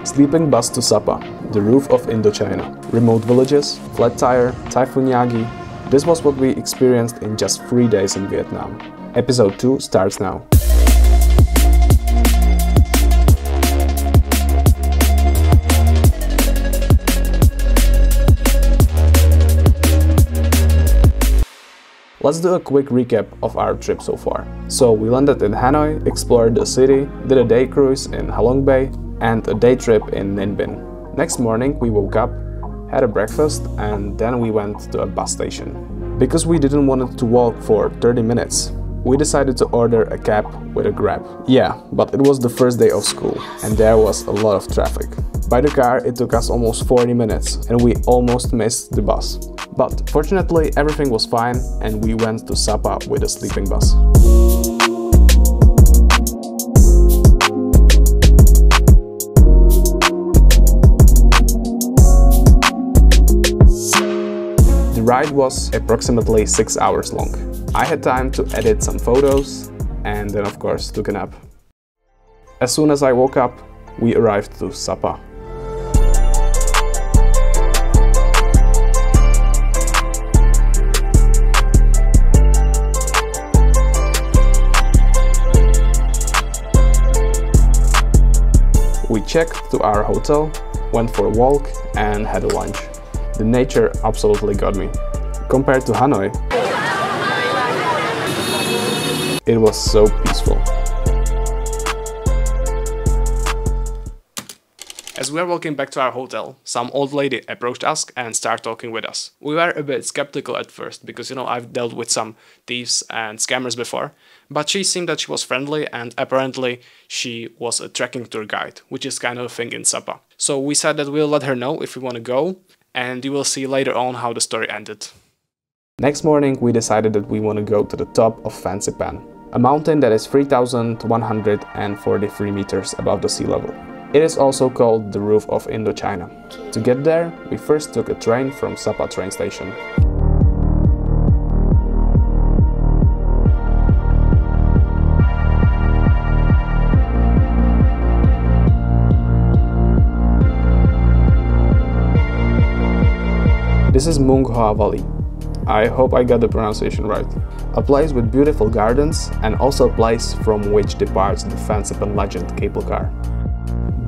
Sleeping bus to Sapa, the roof of Indochina. Remote villages, flat tire, typhoon yagi. This was what we experienced in just 3 days in Vietnam. Episode 2 starts now. Let's do a quick recap of our trip so far. So we landed in Hanoi, explored the city, did a day cruise in Halong Bay and a day trip in Ninh Binh. Next morning we woke up, had a breakfast and then we went to a bus station. Because we didn't want to walk for 30 minutes, we decided to order a cab with a Grab. Yeah, but it was the first day of school and there was a lot of traffic. By the car it took us almost 40 minutes and we almost missed the bus. But fortunately everything was fine and we went to Sapa with a sleeping bus. The ride was approximately 6 hours long. I had time to edit some photos and then of course took a nap. As soon as I woke up, we arrived to Sapa. We checked to our hotel, went for a walk and had a lunch. The nature absolutely got me. Compared to Hanoi, it was so peaceful. As we were walking back to our hotel, some old lady approached us and started talking with us. We were a bit skeptical at first because, I've dealt with some thieves and scammers before, but she seemed that she was friendly and apparently she was a trekking tour guide, which is kind of a thing in Sapa. So we said that we'll let her know if we want to go, and you will see later on how the story ended. Next morning we decided that we want to go to the top of Fansipan, a mountain that is 3,143 meters above the sea level. It is also called the roof of Indochina. To get there, we first took a train from Sapa train station. This is Muong Hoa Valley. I hope I got the pronunciation right. A place with beautiful gardens and also a place from which departs the Fansipan legend cable car.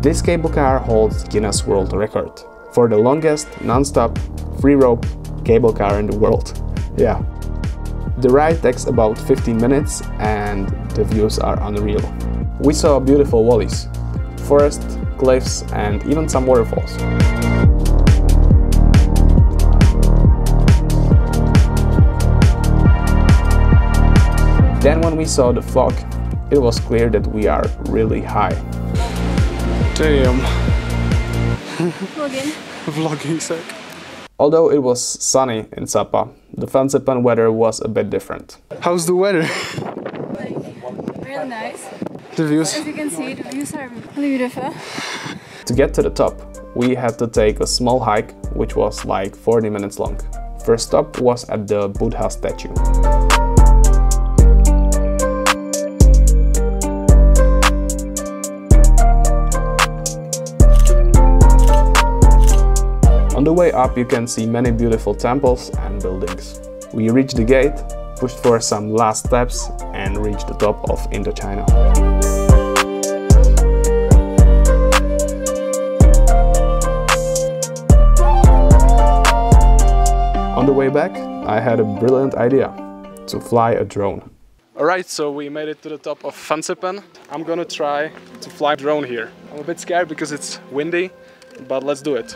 This cable car holds Guinness World Record for the longest non-stop free-rope cable car in the world. Yeah. The ride takes about 15 minutes and the views are unreal. We saw beautiful valleys, forest, cliffs and even some waterfalls. Then when we saw the fog, it was clear that we are really high. Damn. Vlogging. Vlogging sec. Although it was sunny in Sapa, the Fansipan weather was a bit different. How's the weather? Really nice. The views? As you can see, the views are beautiful. To get to the top, we had to take a small hike, which was like 40 minutes long. First stop was at the Buddha statue. On the way up you can see many beautiful temples and buildings. We reached the gate, pushed for some last steps and reached the top of Indochina. On the way back I had a brilliant idea, to fly a drone. Alright, so we made it to the top of Fansipan. I'm gonna try to fly a drone here. I'm a bit scared because it's windy, but let's do it.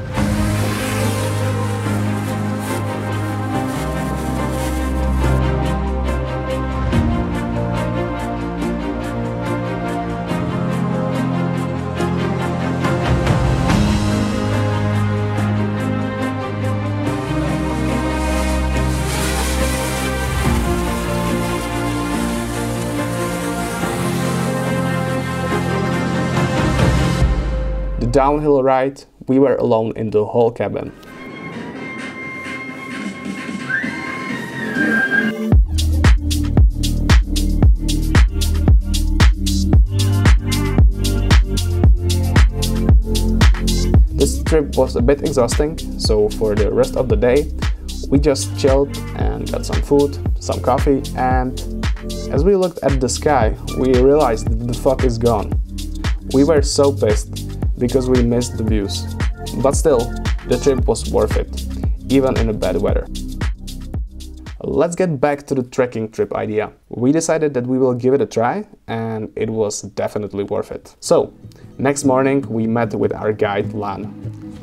Downhill ride, we were alone in the whole cabin. trip was a bit exhausting, so for the rest of the day, we just chilled and got some food, some coffee, and as we looked at the sky, we realized that the fog is gone. We were so pissed because we missed the views. But still, the trip was worth it, even in the bad weather. Let's get back to the trekking trip idea. We decided that we will give it a try, and it was definitely worth it. So, next morning we met with our guide Lan.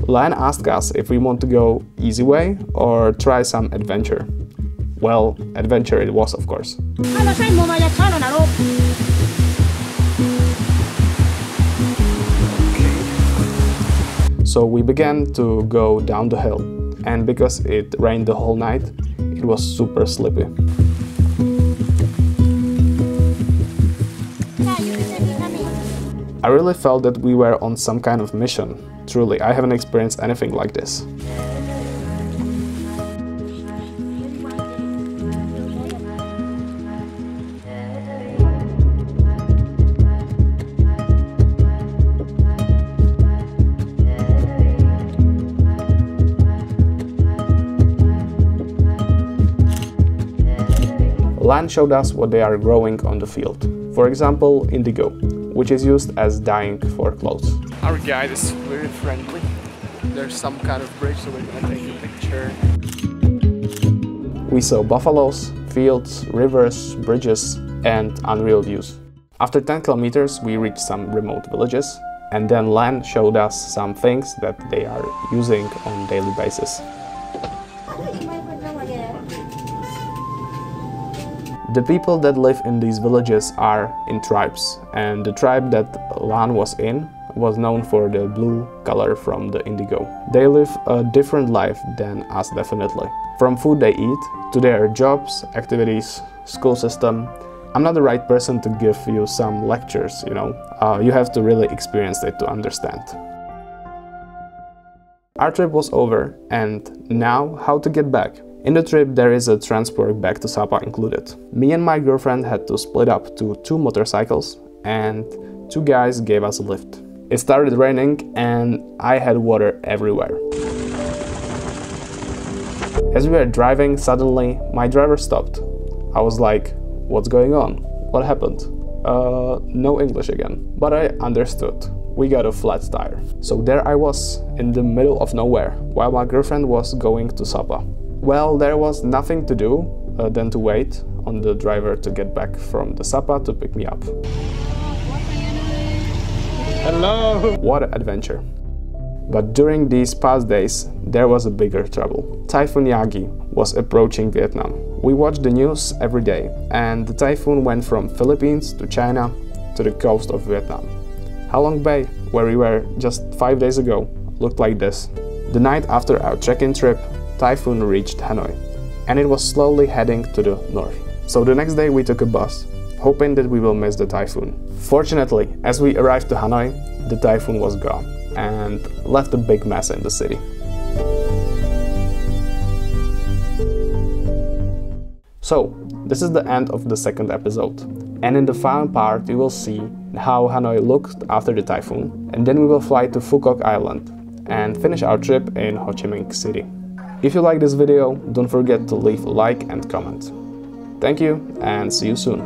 Lan asked us if we want to go easy way or try some adventure. Well, adventure it was, of course. So we began to go down the hill, and because it rained the whole night, it was super slippy. I really felt that we were on some kind of mission. Truly, I haven't experienced anything like this. Lan showed us what they are growing on the field. For example, indigo, which is used as dyeing for clothes. Our guide is very friendly. There's some kind of bridge, so we're gonna take a picture. We saw buffaloes, fields, rivers, bridges, and unreal views. After 10 kilometers, we reached some remote villages, and then Lan showed us some things that they are using on daily basis. The people that live in these villages are in tribes, and the tribe that Lan was in was known for the blue color from the indigo. They live a different life than us, definitely. From food they eat, to their jobs, activities, school system. I'm not the right person to give you some lectures, you know. You have to really experience it to understand. Our trip was over, and now how to get back? In the trip there is a transport back to Sapa included. Me and my girlfriend had to split up to 2 motorcycles, and 2 guys gave us a lift. It started raining and I had water everywhere. As we were driving, suddenly my driver stopped. I was like, what's going on? What happened? No English again. But I understood. We got a flat tire. So there I was, in the middle of nowhere, while my girlfriend was going to Sapa. Well, there was nothing to do than to wait on the driver to get back from the Sapa to pick me up. Hello! What an adventure. But during these past days, there was a bigger trouble. Typhoon Yagi was approaching Vietnam. We watched the news every day, and the typhoon went from Philippines to China to the coast of Vietnam. Halong Bay, where we were just 5 days ago, looked like this. The night after our check-in trip, typhoon reached Hanoi, and it was slowly heading to the north. So the next day we took a bus, hoping that we will miss the typhoon. Fortunately, as we arrived to Hanoi, the typhoon was gone and left a big mess in the city. So, this is the end of the second episode, and in the final part you will see how Hanoi looked after the typhoon, and then we will fly to Phu Quoc Island and finish our trip in Ho Chi Minh City. If you like this video, don't forget to leave a like and comment. Thank you, and see you soon.